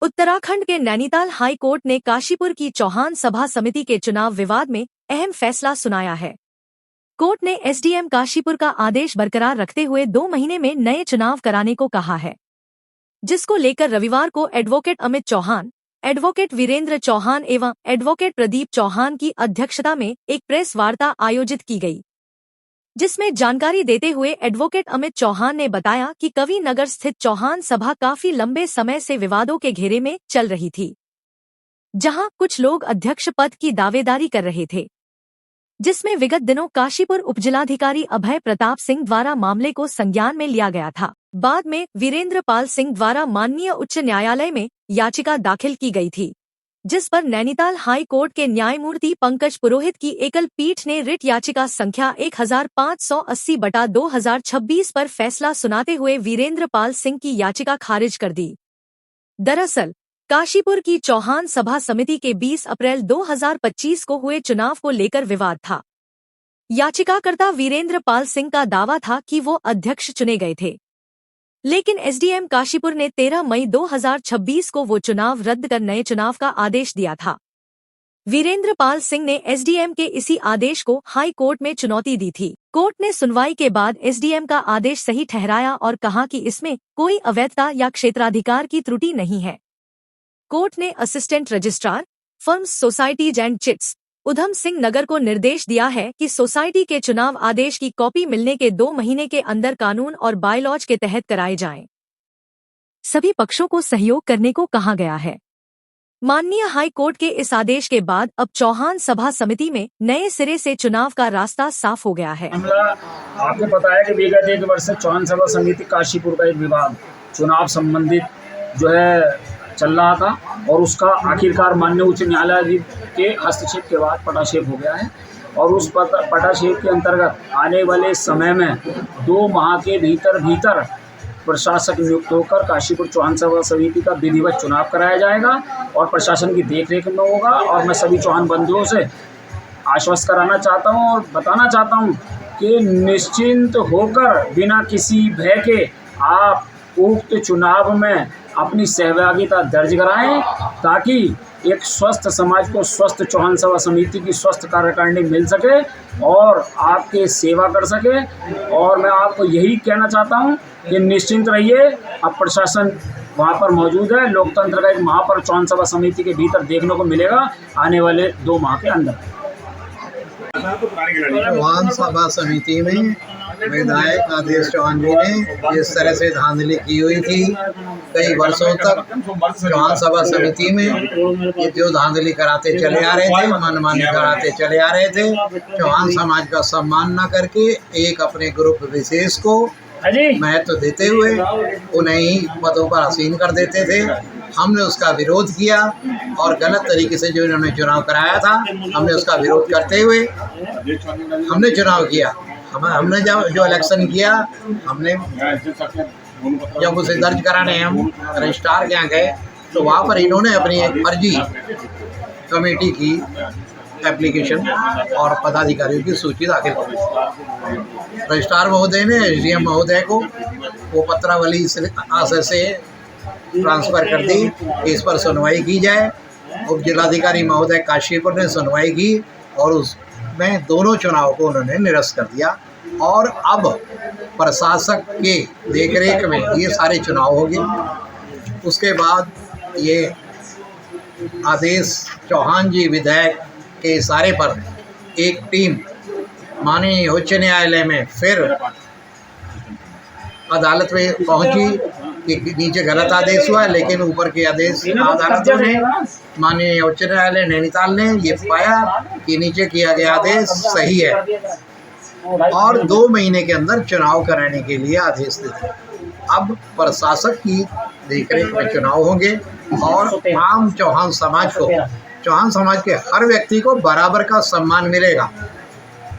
उत्तराखंड के Nainital high court ने काशीपुर की चौहान सभा समिति के चुनाव विवाद में अहम फैसला सुनाया है। कोर्ट ने एसडीएम काशीपुर का आदेश बरकरार रखते हुए 2 महीने में नए चुनाव कराने को कहा है, जिसको लेकर रविवार को एडवोकेट अमित चौहान, एडवोकेट वीरेंद्र चौहान एवं एडवोकेट प्रदीप चौहान की अध्यक्षता में एक प्रेस वार्ता आयोजित की गई, जिसमें जानकारी देते हुए एडवोकेट अमित चौहान ने बताया कि कवि नगर स्थित चौहान सभा काफी लंबे समय से विवादों के घेरे में चल रही थी, जहां कुछ लोग अध्यक्ष पद की दावेदारी कर रहे थे, जिसमें विगत दिनों काशीपुर उपजिलाधिकारी अभय प्रताप सिंह द्वारा मामले को संज्ञान में लिया गया था। बाद में वीरेंद्र पाल सिंह द्वारा माननीय उच्च न्यायालय में याचिका दाखिल की गई थी, जिस पर नैनीताल हाई कोर्ट के न्यायमूर्ति पंकज पुरोहित की एकल पीठ ने रिट याचिका संख्या 1580/2026 पर फैसला सुनाते हुए वीरेंद्र पाल सिंह की याचिका खारिज कर दी। दरअसल काशीपुर की चौहान सभा समिति के 20 अप्रैल 2025 को हुए चुनाव को लेकर विवाद था। याचिकाकर्ता वीरेंद्र पाल सिंह का दावा था कि वो अध्यक्ष चुने गए थे, लेकिन एसडीएम काशीपुर ने 13 मई 2026 को वो चुनाव रद्द कर नए चुनाव का आदेश दिया था। वीरेंद्र पाल सिंह ने एसडीएम के इसी आदेश को हाई कोर्ट में चुनौती दी थी। कोर्ट ने सुनवाई के बाद एसडीएम का आदेश सही ठहराया और कहा कि इसमें कोई अवैधता या क्षेत्राधिकार की त्रुटि नहीं है। कोर्ट ने assistant registrar, firms, societies and chits Udham Singh Nagar को निर्देश दिया है कि सोसाइटी के चुनाव आदेश की कॉपी मिलने के 2 महीने के अंदर कानून और बायलॉज के तहत कराए जाएं। सभी पक्षों को सहयोग करने को कहा गया है। माननीय हाई कोर्ट के इस आदेश के बाद अब चौहान सभा समिति में नए सिरे से चुनाव का रास्ता साफ हो गया है। आपको पता है कि विगत 1 वर्ष से चौहान सभा समिति काशीपुर का एक विवाद चुनाव संबंधित जो है चल रहा था और उसका आखिरकार माननीय उच्च न्यायालय के हस्तक्षेप के बाद पटाक्षेप हो गया है और उस पटाक्षेप के अंतर्गत आने वाले समय में 2 माह के भीतर प्रशासक नियुक्त होकर काशीपुर चौहान सभा समिति का विधिवत चुनाव कराया जाएगा और प्रशासन की देखरेख में होगा। और मैं सभी चौहान बंधुओं से आश्वस्त कराना चाहता हूं और बताना चाहता हूं कि निश्चिंत होकर बिना किसी भय के आप उक्त चुनाव में अपनी सहभागिता दर्ज कराएं, ताकि एक स्वस्थ समाज को स्वस्थ चौहान सभा समिति की स्वस्थ कार्यकारिणी मिल सके और आपके सेवा कर सके। और मैं आपको यही कहना चाहता हूं कि निश्चिंत रहिए, अब प्रशासन वहां पर मौजूद है। लोकतंत्र का एक महापर्व चौहान सभा समिति के भीतर देखने को मिलेगा आने वाले 2 माह के अंदर। चौहान सभा समिति में विधायक आदेश चौहान जी ने जिस तरह से धांधली की हुई थी, कई वर्षों तक चौहान सभा समिति में ये जो धांधली कराते चले आ रहे थे, मनमानी कराते चले आ रहे थे, चौहान समाज का सम्मान न करके एक अपने ग्रुप विशेष को महत्व देते हुए उन्हें ही पदों पर आसीन कर देते थे। हमने उसका विरोध किया और गलत तरीके से जो इन्होंने चुनाव कराया था, हमने उसका विरोध करते हुए हमने चुनाव किया। हमने जो इलेक्शन किया, हमने जब उसे दर्ज कराने हम रजिस्ट्रार के यहाँ गए तो वहाँ पर इन्होंने अपनी एक फर्जी कमेटी की एप्लीकेशन और पदाधिकारियों की सूची दाखिल की। रजिस्ट्रार महोदय ने एसडीएम महोदय को वो पत्रावली आशय से ट्रांसफ़र कर दी कि इस पर सुनवाई की जाए। उप जिलाधिकारी महोदय काशीपुर ने सुनवाई की और उसमें दोनों चुनाव को उन्होंने निरस्त कर दिया और अब प्रशासक के देखरेख में ये सारे चुनाव हो गए। उसके बाद ये आदेश चौहान जी विधायक के इशारे पर एक टीम माननीय उच्च न्यायालय में फिर अदालत में पहुंची कि नीचे गलत आदेश हुआ, लेकिन ऊपर के आदेश अदालतों ने, माननीय उच्च न्यायालय नैनीताल ने ये पाया कि नीचे किया गया आदेश सही है और 2 महीने के अंदर चुनाव कराने के लिए आदेश देते। अब प्रशासक की देखरेख में चुनाव होंगे और आम चौहान समाज को, चौहान समाज के हर व्यक्ति को बराबर का सम्मान मिलेगा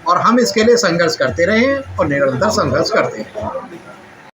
और हम इसके लिए संघर्ष करते रहे और निरंतर संघर्ष करते हैं।